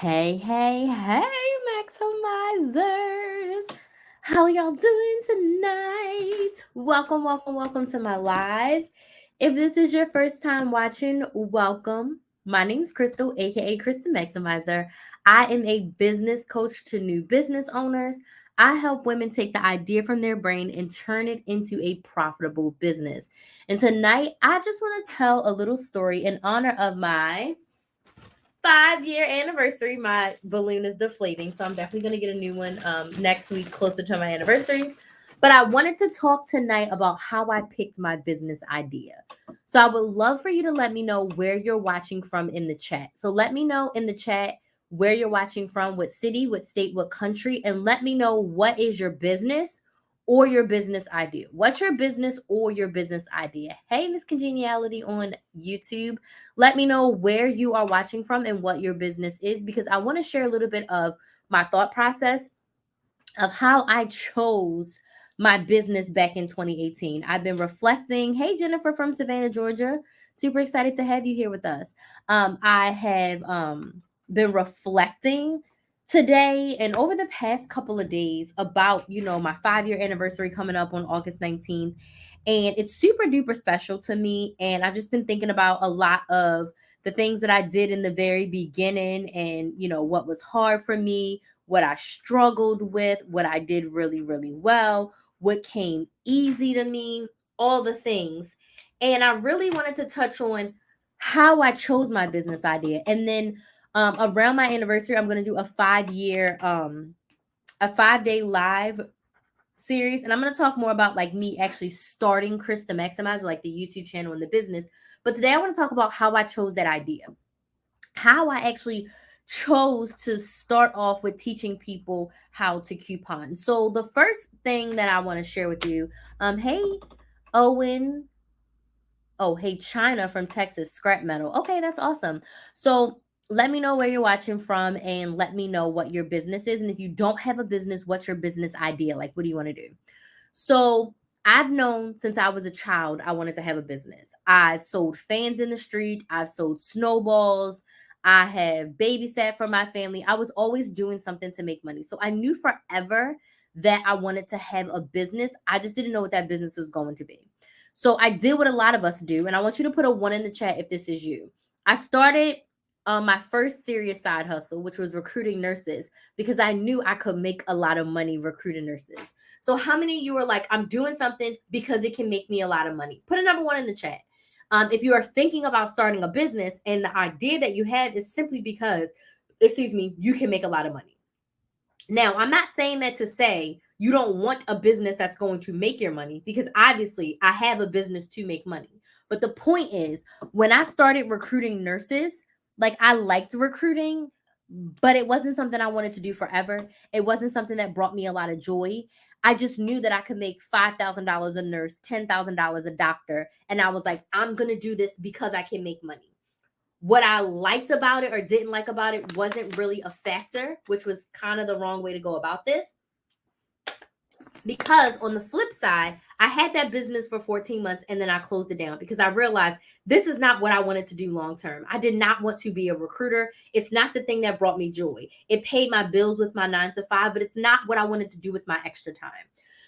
Hey, Maximizers. How y'all doing tonight? Welcome to my live. If this is your first time watching, welcome. My name is Crystal, aka Krystal Maximizer. I am a business coach to new business owners. I help women take the idea from their brain and turn it into a profitable business. And tonight, I just want to tell a little story in honor of my 5-year anniversary. My balloon is deflating, so I'm definitely going to get a new one next week, closer to my anniversary. But I wanted to talk tonight about how I picked my business idea. So I would love for you to let me know where you're watching from in the chat. So let me know in the chat where you're watching from, what city, what state, what country, and let me know what is your business or your business idea. What's your business or your business idea? Hey, Miss Congeniality on YouTube. Let me know where you are watching from and what your business is, because I want to share a little bit of my thought process of how I chose my business back in 2018. I've been reflecting. Hey, Jennifer from Savannah, Georgia. Super excited to have you here with us. I have been reflecting today and over the past couple of days about, my 5-year anniversary coming up on August 19th. And it's super duper special to me. And I've just been thinking about a lot of the things that I did in the very beginning and, what was hard for me, what I struggled with, what I did really, really well, what came easy to me, all the things. And I really wanted to touch on how I chose my business idea. And then around my anniversary, I'm going to do a 5-day live series. And I'm going to talk more about like me actually starting Krys the Maximizer, like the YouTube channel and the business. But today I want to talk about how I chose that idea, how I actually chose to start off with teaching people how to coupon. So the first thing that I want to share with you, hey Owen, oh hey China from Texas, scrap metal. Okay, that's awesome. So let me know where you're watching from and let me know what your business is. And if you don't have a business, what's your business idea? Like, what do you want to do? So I've known since I was a child, I wanted to have a business. I've sold fans in the street. I've sold snowballs. I have babysat for my family. I was always doing something to make money. So I knew forever that I wanted to have a business. I just didn't know what that business was going to be. So I did what a lot of us do. And I want you to put a 1 in the chat if this is you. I started my first serious side hustle, which was recruiting nurses, because I knew I could make a lot of money recruiting nurses. So how many of you are like, I'm doing something because it can make me a lot of money? Put a number 1 in the chat. If you are thinking about starting a business and the idea that you have is simply because, you can make a lot of money. Now, I'm not saying that to say you don't want a business that's going to make your money, because obviously I have a business to make money. But the point is, when I started recruiting nurses, like I liked recruiting, but it wasn't something I wanted to do forever. It wasn't something that brought me a lot of joy. I just knew that I could make $5,000 a nurse, $10,000 a doctor. And I was like, I'm going to do this because I can make money. What I liked about it or didn't like about it wasn't really a factor, which was kind of the wrong way to go about this. Because on the flip side, I had that business for 14 months and then I closed it down because I realized this is not what I wanted to do long term. I did not want to be a recruiter. It's not the thing that brought me joy. It paid my bills with my 9 to 5, but it's not what I wanted to do with my extra time.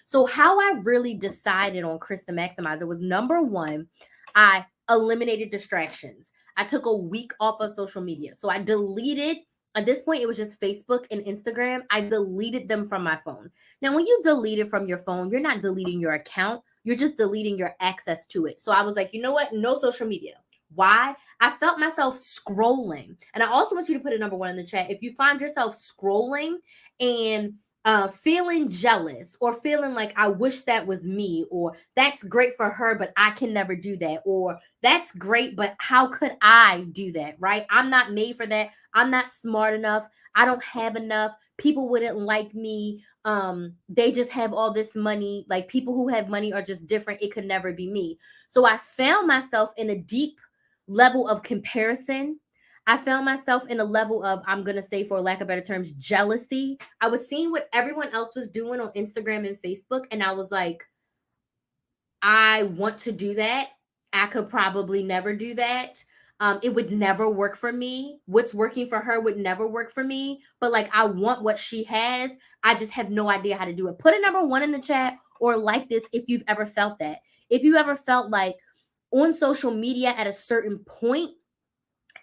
So how I really decided on Krys the Maximizer was, number 1, I eliminated distractions. I took a week off of social media. So I deleted, at this point, it was just Facebook and Instagram. I deleted them from my phone. Now, when you delete it from your phone, you're not deleting your account. You're just deleting your access to it. So I was like, you know what? No social media. Why? I felt myself scrolling. And I also want you to put a number 1 in the chat. If you find yourself scrolling and feeling jealous or feeling like I wish that was me, or that's great for her, but I can never do that, or that's great, but how could I do that, right? I'm not made for that. I'm not smart enough. I don't have enough. People wouldn't like me. They just have all this money. Like, people who have money are just different. It could never be me. So I found myself in a deep level of comparison. I found myself in a level of, I'm going to say, for lack of better terms, jealousy. I was seeing what everyone else was doing on Instagram and Facebook, and I was like, I want to do that. I could probably never do that. It would never work for me. What's working for her would never work for me. But like, I want what she has. I just have no idea how to do it. Put a number 1 in the chat or like this if you've ever felt that. If you ever felt like on social media at a certain point,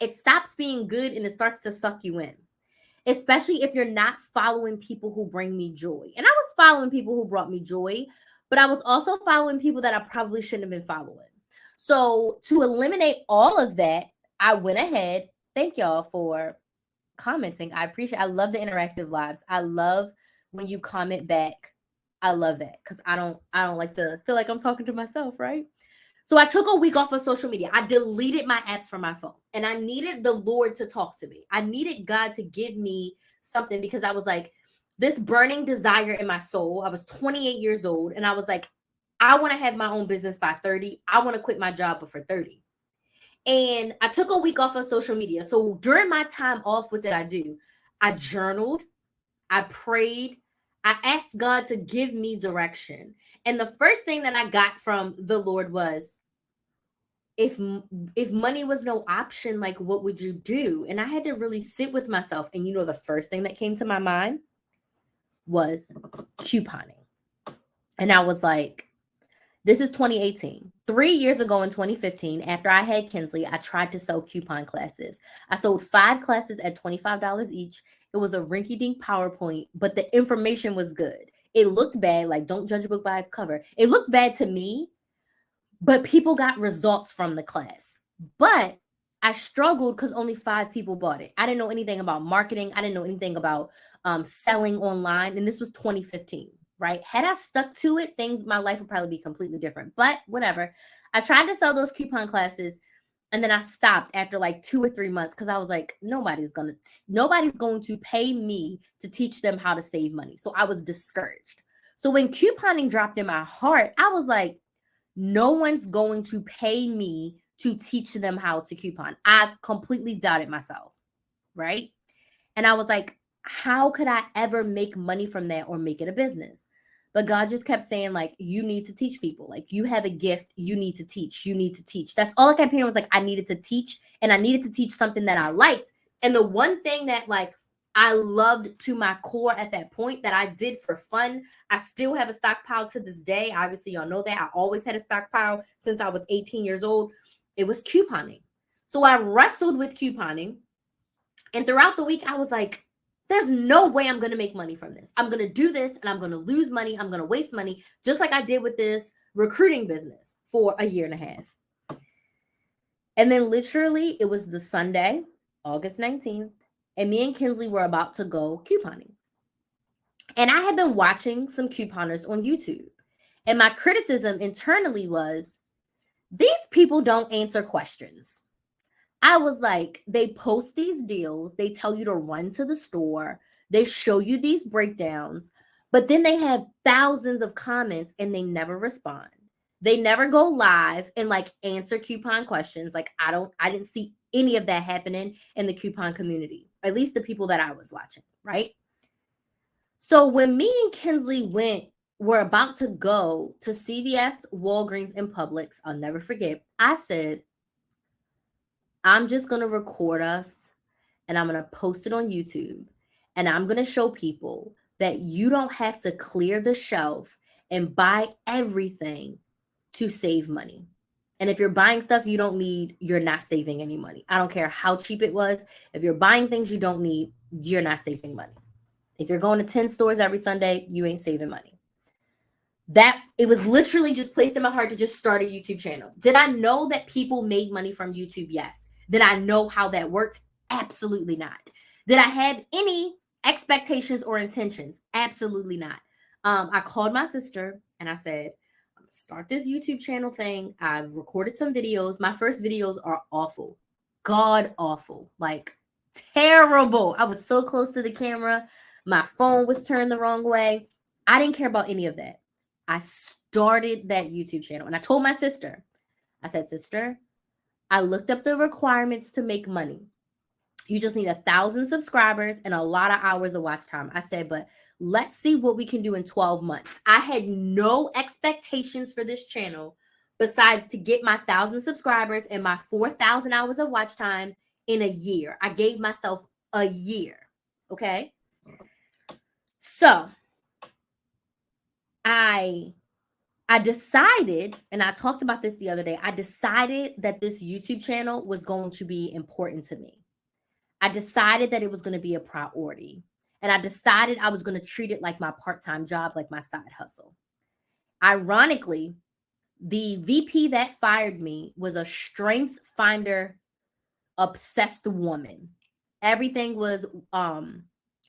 it stops being good and it starts to suck you in. Especially if you're not following people who bring me joy. And I was following people who brought me joy, but I was also following people that I probably shouldn't have been following. So to eliminate all of that, I went ahead. Thank y'all for commenting. I appreciate. I love the interactive lives. I love when you comment back. I love that because I don't like to feel like I'm talking to myself, right? So I took a week off of social media. I deleted my apps from my phone, and I needed the Lord to talk to me. I needed God to give me something because I was like, this burning desire in my soul. I was 28 years old, and I was like, I want to have my own business by 30. I want to quit my job before 30. And I took a week off of social media. So during my time off, what did I do? I journaled, I prayed, I asked God to give me direction. And the first thing that I got from the Lord was, if money was no option, like what would you do? And I had to really sit with myself. And you know, the first thing that came to my mind was couponing. And I was like, this is 2018. 3 years ago in 2015, after I had Kinsley, I tried to sell coupon classes. I sold 5 classes at $25 each. It was a rinky-dink PowerPoint, but the information was good. It looked bad, like don't judge a book by its cover. It looked bad to me, but people got results from the class. But I struggled because only 5 people bought it. I didn't know anything about marketing. I didn't know anything about selling online. And this was 2015, right? Had I stuck to it, my life would probably be completely different. But whatever. I tried to sell those coupon classes, and then I stopped after like 2 or 3 months because I was like, nobody's going to pay me to teach them how to save money. So I was discouraged. So when couponing dropped in my heart, I was like, no one's going to pay me to teach them how to coupon. I completely doubted myself, right? And I was like, how could I ever make money from that or make it a business? But God just kept saying, like, you need to teach people. Like, you have a gift. You need to teach. You need to teach. That's all I kept hearing was like, I needed to teach, and I needed to teach something that I liked. And the one thing that like I loved to my core at that point that I did for fun, I still have a stockpile to this day. Obviously, y'all know that. I always had a stockpile since I was 18 years old. It was couponing. So I wrestled with couponing. And throughout the week, I was like, there's no way I'm going to make money from this. I'm going to do this and I'm going to lose money. I'm going to waste money, just like I did with this recruiting business for a year and a half. And then literally it was the Sunday, August 19th, and me and Kinsley were about to go couponing. And I had been watching some couponers on YouTube. And my criticism internally was, these people don't answer questions. I was like, they post these deals, they tell you to run to the store, they show you these breakdowns, but then they have thousands of comments and they never respond. They never go live and like answer coupon questions. Like I didn't see any of that happening in the coupon community, at least the people that I was watching, right? So when me and Kinsley were about to go to CVS, Walgreens, and Publix, I'll never forget, I said, I'm just going to record us and I'm going to post it on YouTube, and I'm going to show people that you don't have to clear the shelf and buy everything to save money. And if you're buying stuff you don't need, you're not saving any money. I don't care how cheap it was. If you're buying things you don't need, you're not saving money. If you're going to 10 stores every Sunday, you ain't saving money. That it was literally just placed in my heart to just start a YouTube channel. Did I know that people made money from YouTube? Yes. Did I know how that worked? Absolutely not. Did I have any expectations or intentions? Absolutely not. I called my sister and I said, I'm gonna start this YouTube channel thing. I've recorded some videos. My first videos are awful. God awful. Like terrible. I was so close to the camera. My phone was turned the wrong way. I didn't care about any of that. I started that YouTube channel and I told my sister, I said, sister, I looked up the requirements to make money. You just need 1,000 subscribers and a lot of hours of watch time. I said, but let's see what we can do in 12 months. I had no expectations for this channel besides to get my 1,000 subscribers and my 4,000 hours of watch time in a year. I gave myself a year. Okay. So I decided, and I talked about this the other day, I decided that this YouTube channel was going to be important to me. I decided that it was going to be a priority. And I decided I was going to treat it like my part-time job, like my side hustle. Ironically, the VP that fired me was a strengths finder obsessed woman. Everything was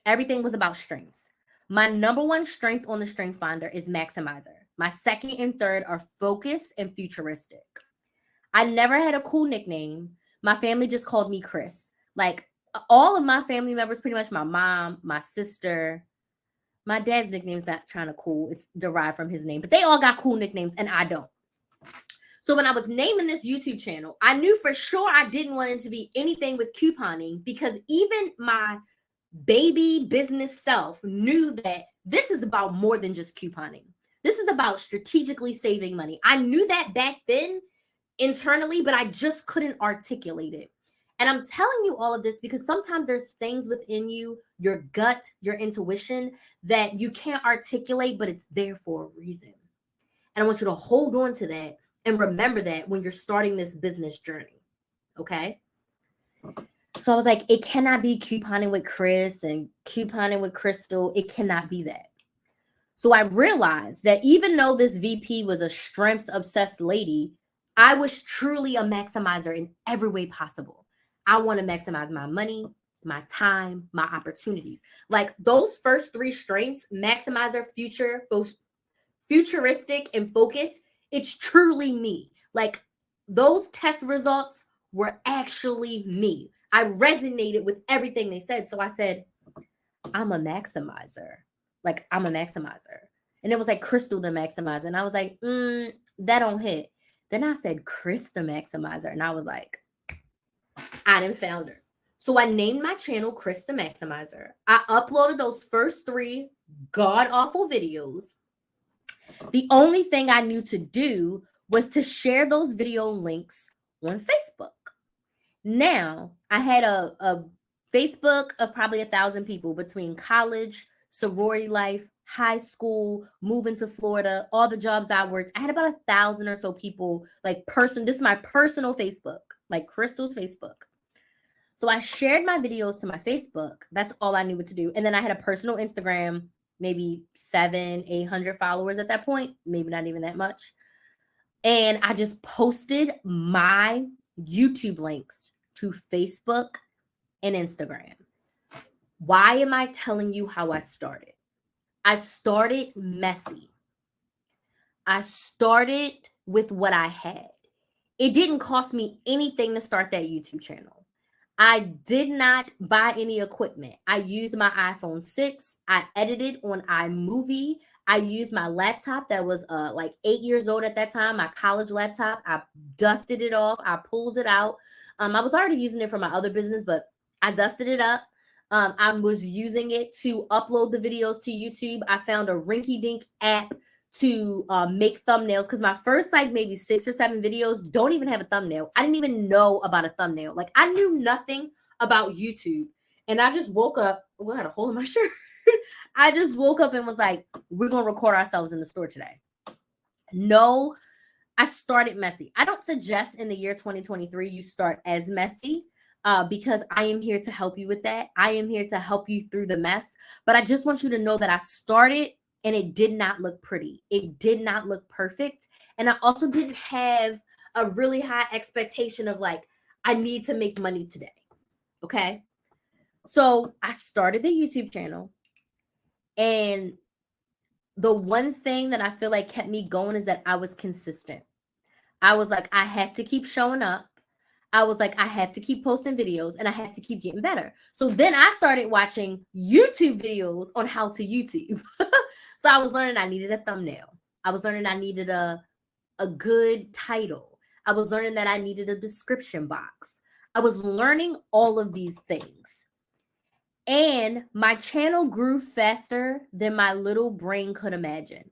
about strengths. My number one strength on the strength finder is maximizer. My second and third are focus and futuristic. I never had a cool nickname. My family just called me Krys. Like all of my family members, pretty much my mom, my sister, my dad's nickname is not kind of cool. It's derived from his name, but they all got cool nicknames and I don't. So when I was naming this YouTube channel, I knew for sure I didn't want it to be anything with couponing, because even my baby business self knew that this is about more than just couponing. This is about strategically saving money. I knew that back then internally, but I just couldn't articulate it. And I'm telling you all of this because sometimes there's things within you, your gut, your intuition, that you can't articulate, but it's there for a reason. And I want you to hold on to that and remember that when you're starting this business journey. Okay. So I was like, it cannot be couponing with Krys and couponing with Crystal. It cannot be that. So I realized that even though this VP was a strengths obsessed lady, I was truly a maximizer in every way possible. I want to maximize my money, my time, my opportunities. Like those first three strengths, maximizer, futuristic, and focus, it's truly me. Like those test results were actually me. I resonated with everything they said. So I said, I'm a maximizer. Like I'm a maximizer. And it was like Crystal the maximizer. And I was like, that don't hit. Then I said Krys the maximizer. And I was like, I done found her. So I named my channel Krys the Maximizer. I uploaded those first three god-awful videos. The only thing I knew to do was to share those video links on Facebook. Now, I had a Facebook of probably 1,000 people between college, sorority life, high school, moving to Florida, all the jobs I worked. I had about 1,000 or so people, like this is my personal Facebook, like Crystal's Facebook. So I shared my videos to my Facebook. That's all I knew what to do. And then I had a personal Instagram, maybe 700-800 followers at that point, maybe not even that much. And I just posted my YouTube links to Facebook and Instagram. Why am I telling you how I started? I started messy. I started with what I had. It didn't cost me anything to start that YouTube channel. I did not buy any equipment. I used my iPhone 6. I edited on iMovie. I used my laptop that was like 8 years old at that time, my college laptop. I dusted it off. I pulled it out. I was already using it for my other business, but I dusted it up. I was using it to upload the videos to YouTube. I found a rinky-dink app to make thumbnails, because my first like maybe 6 or 7 videos don't even have a thumbnail. I didn't even know about a thumbnail. Like I knew nothing about YouTube. And I just woke up. Oh, I got a hole in my shirt. I just woke up and was like, we're going to record ourselves in the store today. No, I started messy. I don't suggest in the year 2023 you start as messy, because I am here to help you with that. I am here to help you through the mess. But I just want you to know that I started and it did not look pretty. It did not look perfect. And I also didn't have a really high expectation of like, I need to make money today. Okay. So I started the YouTube channel. And the one thing that I feel like kept me going is that I was consistent. I was like, I have to keep showing up. I was like, I have to keep posting videos and I have to keep getting better. So then I started watching YouTube videos on how to YouTube. So I was learning I needed a thumbnail. I was learning I needed a good title. I was learning that I needed a description box. I was learning all of these things. And my channel grew faster than my little brain could imagine.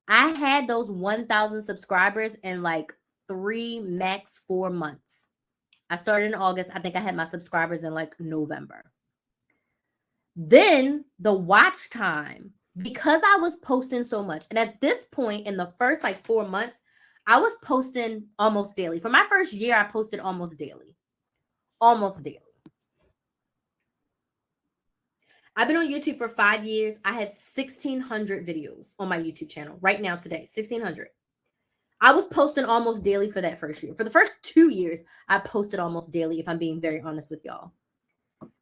I had those 1,000 subscribers in like 3, max 4 months. I started in August. I think I had my subscribers in like November. Then the watch time, because I was posting so much, and at this point in the first like 4 months, I was posting almost daily. For my first year, I posted almost daily. Almost daily. I've been on YouTube for 5 years. I have 1,600 videos on my YouTube channel right now today. 1,600. I was posting almost daily for that first year. For the first 2 years, I posted almost daily, if I'm being very honest with y'all.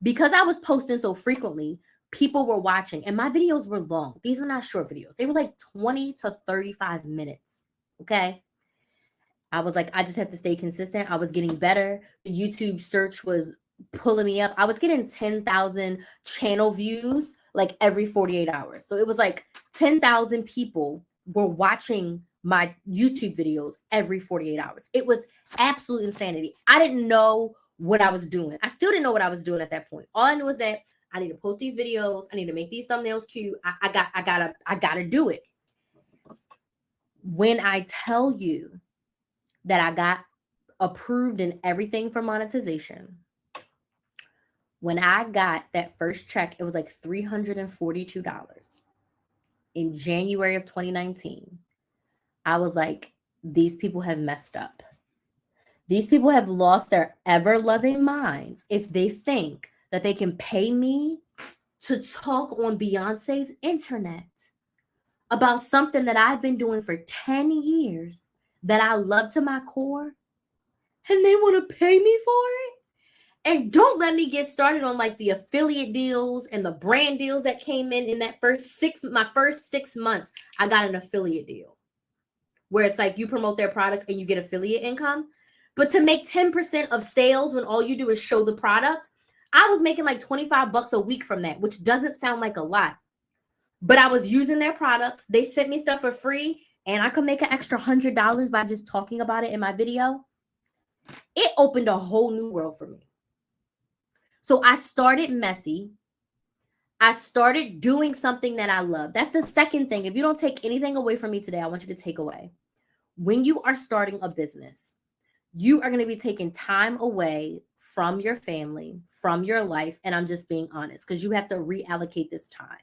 Because I was posting so frequently, people were watching, and my videos were long. These were not short videos. They were like 20 to 35 minutes. Okay. I was like, I just have to stay consistent. I was getting better. The YouTube search was pulling me up. I was getting 10,000 channel views like every 48 hours. So it was like 10,000 people were watching my YouTube videos every 48 hours. It was absolute insanity. I didn't know what I was doing. I still didn't know what I was doing at that point. All I knew was that I need to post these videos. I need to make these thumbnails cute. I gotta do it. When I tell you that I got approved and everything for monetization, when I got that first check, it was like $342 in January of 2019. I was like, these people have messed up. These people have lost their ever-loving minds if they think that they can pay me to talk on Beyonce's internet about something that I've been doing for 10 years that I love to my core, and they want to pay me for it. And don't let me get started on like the affiliate deals and the brand deals that came in that my first 6 months. I got an affiliate deal where it's like you promote their product and you get affiliate income. But to make 10% of sales when all you do is show the product, I was making like $25 a week from that, which doesn't sound like a lot. But I was using their products. They sent me stuff for free, and I could make an extra $100 by just talking about it in my video. It opened a whole new world for me. So I started messy. I started doing something that I love. That's the second thing. If you don't take anything away from me today, I want you to take away. When you are starting a business, you are going to be taking time away from your family, from your life. And I'm just being honest, because you have to reallocate this time.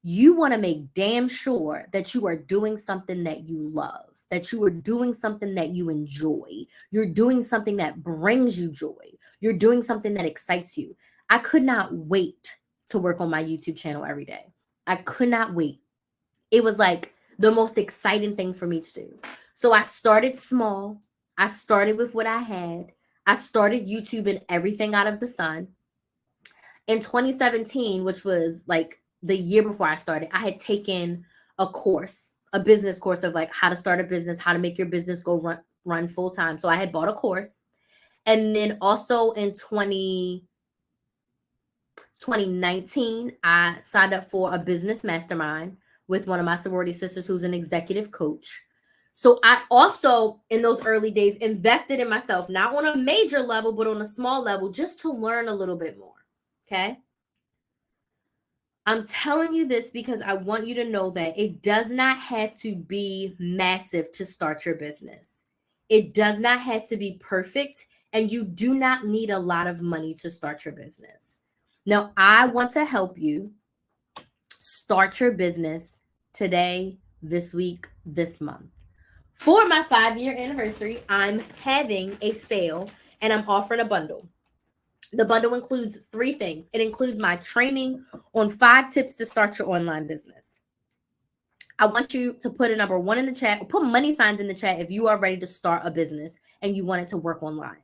You want to make damn sure that you are doing something that you love, that you are doing something that you enjoy. You're doing something that brings you joy. You're doing something that excites you. I could not wait to work on my YouTube channel every day. I could not wait. It was like the most exciting thing for me to do. So I started small. I started with what I had. I started YouTubing everything out of the sun. In 2017, which was like the year before I started, I had taken a course, a business course of like how to start a business, how to make your business go run full time. So I had bought a course. And then also in 2019, I signed up for a business mastermind with one of my sorority sisters who's an executive coach. So I also, in those early days, invested in myself, not on a major level, but on a small level, just to learn a little bit more. Okay. I'm telling you this because I want you to know that it does not have to be massive to start your business. It does not have to be perfect, and you do not need a lot of money to start your business. Now, I want to help you start your business today, this week, this month. For my 5-year anniversary, I'm having a sale and I'm offering a bundle. The bundle includes 3 things. It includes my training on 5 tips to start your online business. I want you to put a number 1 in the chat, or put money signs in the chat if you are ready to start a business and you want it to work online.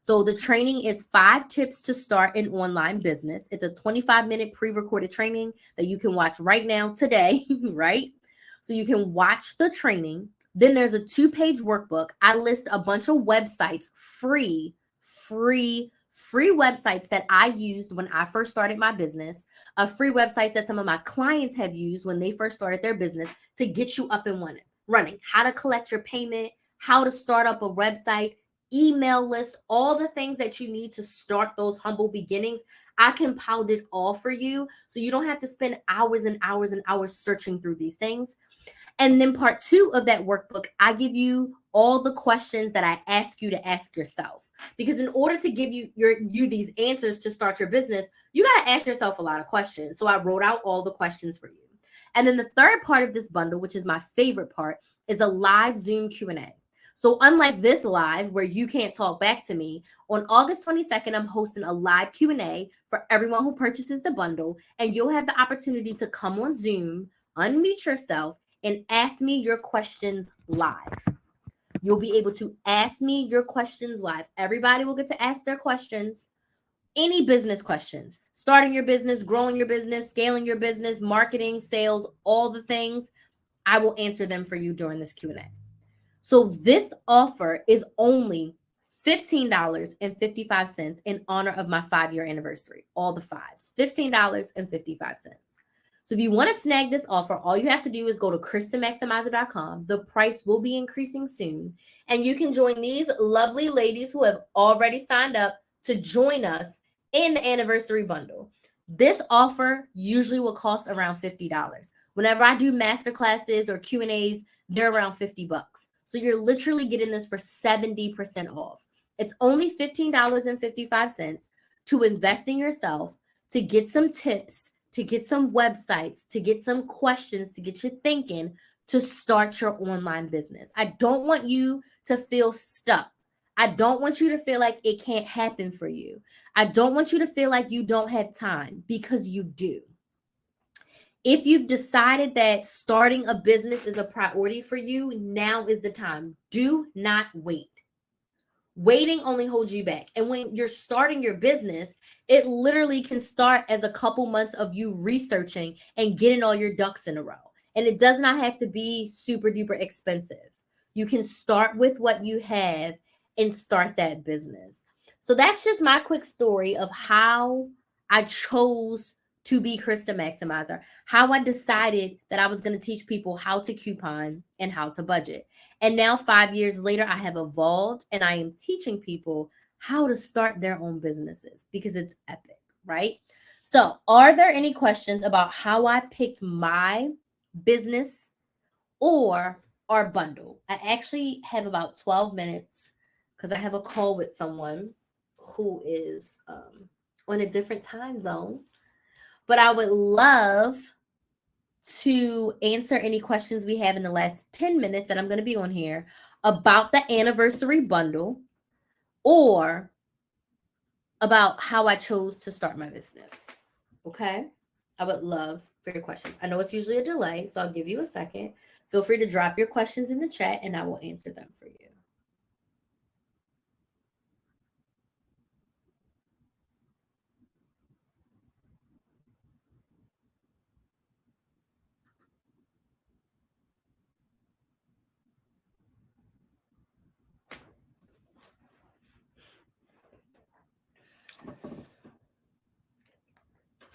So the training is 5 tips to start an online business. It's a 25-minute pre-recorded training that you can watch right now today, right? So you can watch the training. Then there's a 2-page workbook. I list a bunch of websites, free websites that I used when I first started my business, free websites that some of my clients have used when they first started their business to get you up and running, how to collect your payment, how to start up a website, email list, all the things that you need to start those humble beginnings. I compiled it all for you so you don't have to spend hours and hours and hours searching through these things. And then part 2 of that workbook, I give you all the questions that I ask you to ask yourself. Because in order to give you these answers to start your business, you got to ask yourself a lot of questions. So I wrote out all the questions for you. And then the third part of this bundle, which is my favorite part, is a live Zoom Q&A. So unlike this live where you can't talk back to me, on August 22nd, I'm hosting a live Q&A for everyone who purchases the bundle, and you'll have the opportunity to come on Zoom, unmute yourself, and ask me your questions live. You'll be able to ask me your questions live. Everybody will get to ask their questions. Any business questions, starting your business, growing your business, scaling your business, marketing, sales, all the things, I will answer them for you during this Q&A. So this offer is only $15.55 in honor of my 5-year anniversary. All the fives, $15.55. So if you want to snag this offer, all you have to do is go to KrysTheMaximizer.com. The price will be increasing soon. And you can join these lovely ladies who have already signed up to join us in the anniversary bundle. This offer usually will cost around $50. Whenever I do master classes or Q&As, they're around $50. So you're literally getting this for 70% off. It's only $15.55 to invest in yourself, to get some tips, to get some websites, to get some questions, to get you thinking, to start your online business. I don't want you to feel stuck. I don't want you to feel like it can't happen for you. I don't want you to feel like you don't have time, because you do. If you've decided that starting a business is a priority for you, now is the time. Do not wait. Waiting only holds you back. And when you're starting your business, it literally can start as a couple months of you researching and getting all your ducks in a row. And it does not have to be super duper expensive. You can start with what you have and start that business. So that's just my quick story of how I chose to be Krys the Maximizer, how I decided that I was going to teach people how to coupon and how to budget. And now 5 years later, I have evolved and I am teaching people how to start their own businesses, because it's epic, right? So are there any questions about how I picked my business or our bundle? I actually have about 12 minutes because I have a call with someone who is on a different time zone. But I would love to answer any questions we have in the last 10 minutes that I'm going to be on here about the anniversary bundle, or about how I chose to start my business. Okay? I would love for your questions. I know it's usually a delay, so I'll give you a second. Feel free to drop your questions in the chat and I will answer them for you.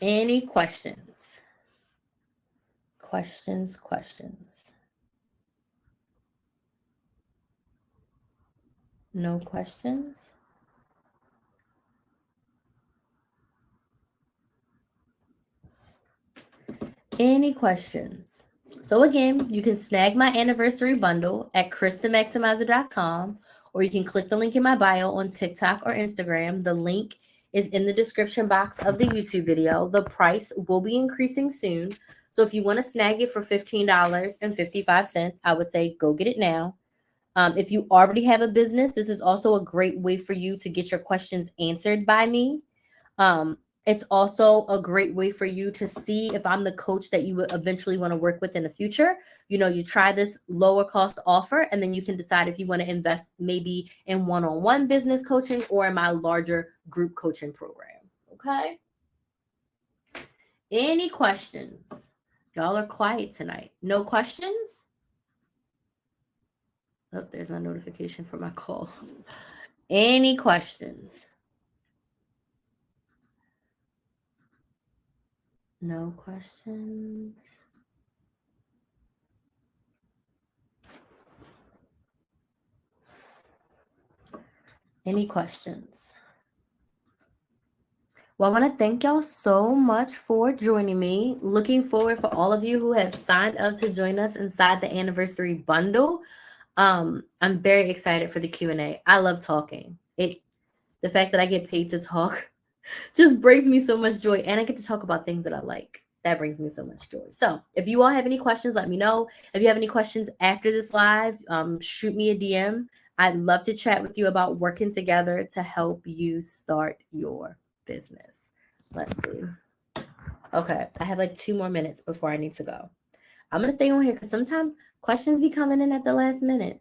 Any questions? Questions. No questions? Any questions? So again, you can snag my anniversary bundle at KrysTheMaximizer.com, or you can click the link in my bio on TikTok or Instagram. The link is in the description box of the YouTube video. The price will be increasing soon. So if you want to snag it for $15.55, I would say go get it now. If you already have a business, this is also a great way for you to get your questions answered by me. It's also a great way for you to see if I'm the coach that you would eventually want to work with in the future. You try this lower cost offer, and then you can decide if you want to invest maybe in one-on-one business coaching or in my larger group coaching program. Okay. Any questions? Y'all are quiet tonight. No questions? Oh, there's my notification for my call. Any questions? No questions. Any questions? Well, I want to thank y'all so much for joining me. Looking forward for all of you who have signed up to join us inside the anniversary bundle. I'm very excited for the Q&A. I love talking. The fact that I get paid to talk just brings me so much joy, and I get to talk about things that I like. That brings me so much joy. So if you all have any questions, let me know. If you have any questions after this live, shoot me a DM. I'd love to chat with you about working together to help you start your business. Let's see. Okay, I have like 2 more minutes before I need to go. I'm gonna stay on here because sometimes questions be coming in at the last minute,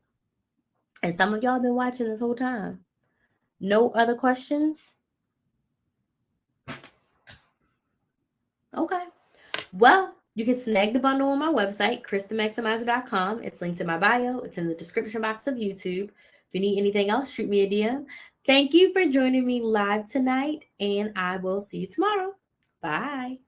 and some of y'all have been watching this whole time. No other questions? Okay. Well, you can snag the bundle on my website, krysthemaximizer.com. It's linked in my bio. It's in the description box of YouTube. If you need anything else, shoot me a DM. Thank you for joining me live tonight, and I will see you tomorrow. Bye.